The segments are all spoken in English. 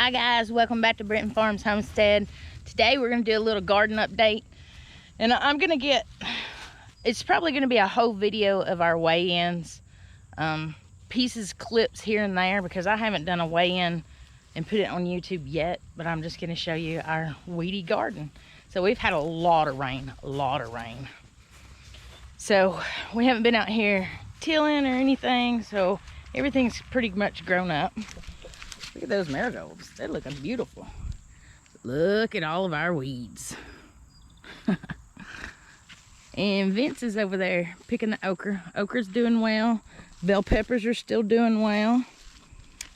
Hi guys, welcome back to Britton Farms Homestead. Today we're going to do a little garden update, and I'm going to get, it's probably going to be a whole video of our weigh-ins, pieces, clips here and there, because I haven't done a weigh-in and put it on YouTube yet, but I'm just going to show you our weedy garden. So we've had a lot of rain. So we haven't been out here tilling or anything, so everything's pretty much grown up. Look at those marigolds. They're looking beautiful. Look at all of our weeds. And Vince is over there picking the okra. Okra's doing well. Bell peppers are still doing well.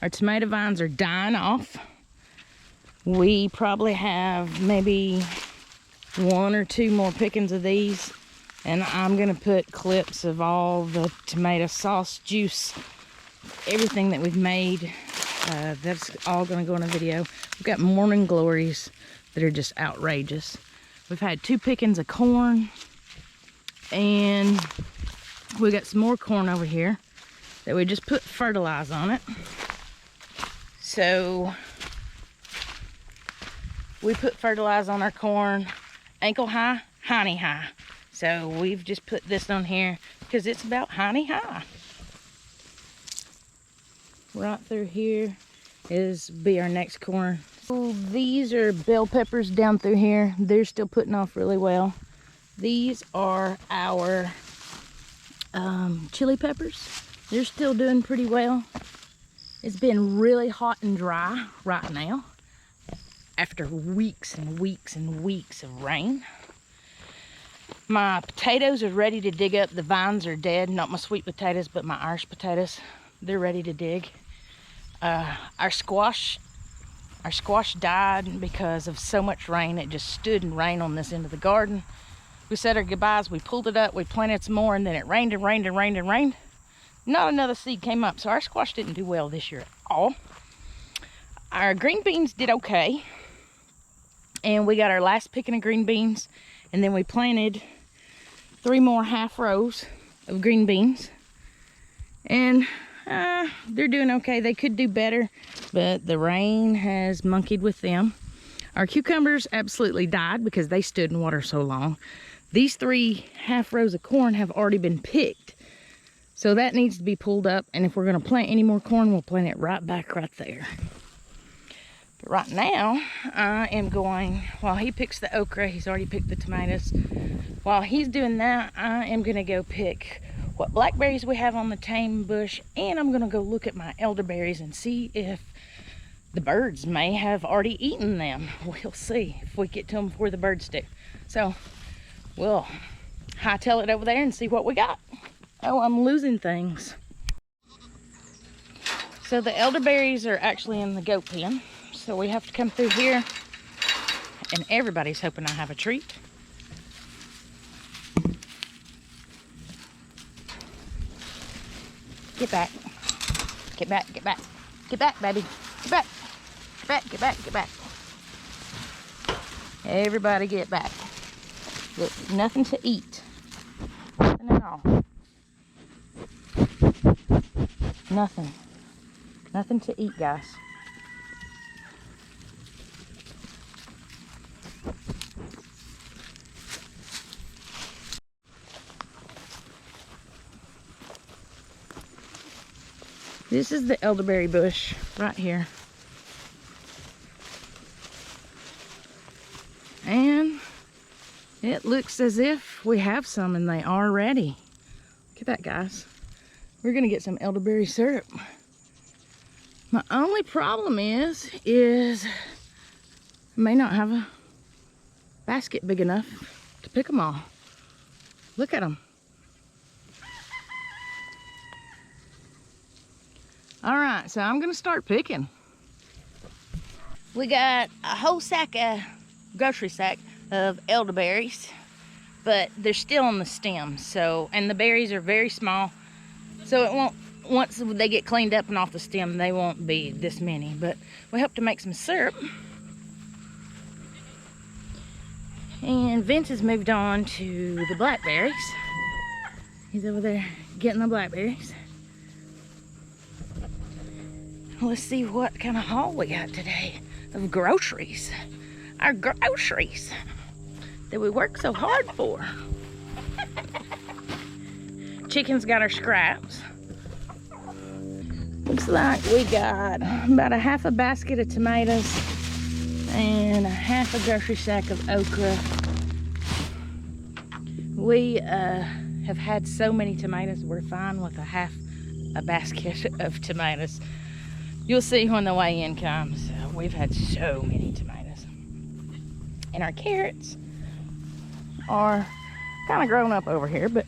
Our tomato vines are dying off. We probably have maybe 1 or 2 more pickings of these. And I'm going to put clips of all the tomato sauce juice, everything that we've made. That's all going to go in a video. We've got morning glories that are just outrageous. We've had 2 pickings of corn, and we got some more corn over here that we just put fertilizer on it. So we put fertilizer on our corn, ankle high, hiney high. So we've just put this on here because it's about hiney high. Right through here be our next corn. So these are bell peppers down through here. They're still putting off really well. These are our chili peppers. They're still doing pretty well. It's been really hot and dry right now after weeks and weeks and weeks of rain. My potatoes are ready to dig up. The vines are dead. Not my sweet potatoes, but my Irish potatoes. They're ready to dig. Our squash died because of so much rain. It just stood and rained on this end of the garden. We said our goodbyes. We pulled it up. We planted some more, and then it rained and rained and rained and rained. Not another seed came up, so our squash didn't do well this year at all. Our green beans did okay, and we got our last picking of green beans, and then we planted 3 more half rows of green beans, and they're doing okay. They could do better, but the rain has monkeyed with them. Our cucumbers absolutely died because they stood in water so long. These 3 half rows of corn have already been picked, so that needs to be pulled up, and if we're going to plant any more corn, we'll plant it right back right there. But right now I am going, while he picks the okra, he's already picked the tomatoes. While he's doing that, I am going to go pick what blackberries we have on the tame bush, and I'm gonna go look at my elderberries and see if the birds may have already eaten them. We'll see if we get to them before the birds do. So we'll hightail it over there and see what we got. Oh, I'm losing things. So the elderberries are actually in the goat pen, so we have to come through here, and everybody's hoping I have a treat. Get back. Get back, get back. Get back, baby. Get back. Get back, get back, get back. Everybody get back. Look, nothing to eat. Nothing at all. Nothing. Nothing to eat, guys. This is the elderberry bush right here. And it looks as if we have some, and they are ready. Look at that, guys. We're gonna get some elderberry syrup. My only problem is I may not have a basket big enough to pick them all. Look at them. All right, so I'm gonna start picking. We got a whole grocery sack of elderberries, but they're still on the stem. So, and the berries are very small, so it won't, once they get cleaned up and off the stem, they won't be this many. But we hope to make some syrup. And Vince has moved on to the blackberries. He's over there getting the blackberries. Let's see what kind of haul we got today of groceries. Our groceries that we work so hard for. Chicken's got our scraps. Looks like we got about a half a basket of tomatoes and a half a grocery sack of okra. We have had so many tomatoes, we're fine with a basket of tomatoes. You'll see when the weigh-in comes. We've had so many tomatoes. And our carrots are kind of grown up over here, but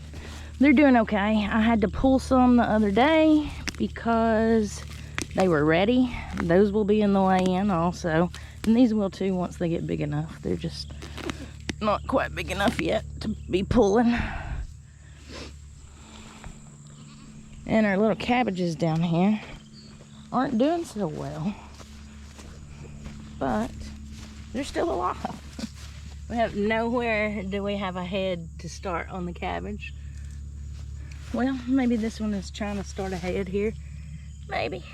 they're doing okay. I had to pull some the other day because they were ready. Those will be in the weigh-in also. And these will too once they get big enough. They're just not quite big enough yet to be pulling. And our little cabbages down here aren't doing so well, but they're still alive. We have nowhere do we have a head to start on the cabbage. Well, maybe this one is trying to start a head here. Maybe.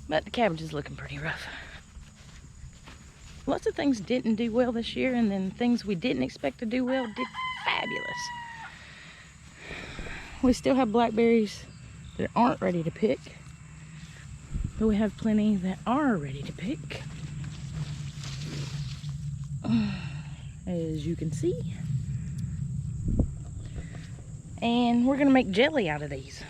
But the cabbage is looking pretty rough. Lots of things didn't do well this year, and then things we didn't expect to do well did fabulous. We still have blackberries that aren't ready to pick, but we have plenty that are ready to pick, as you can see. And we're gonna make jelly out of these.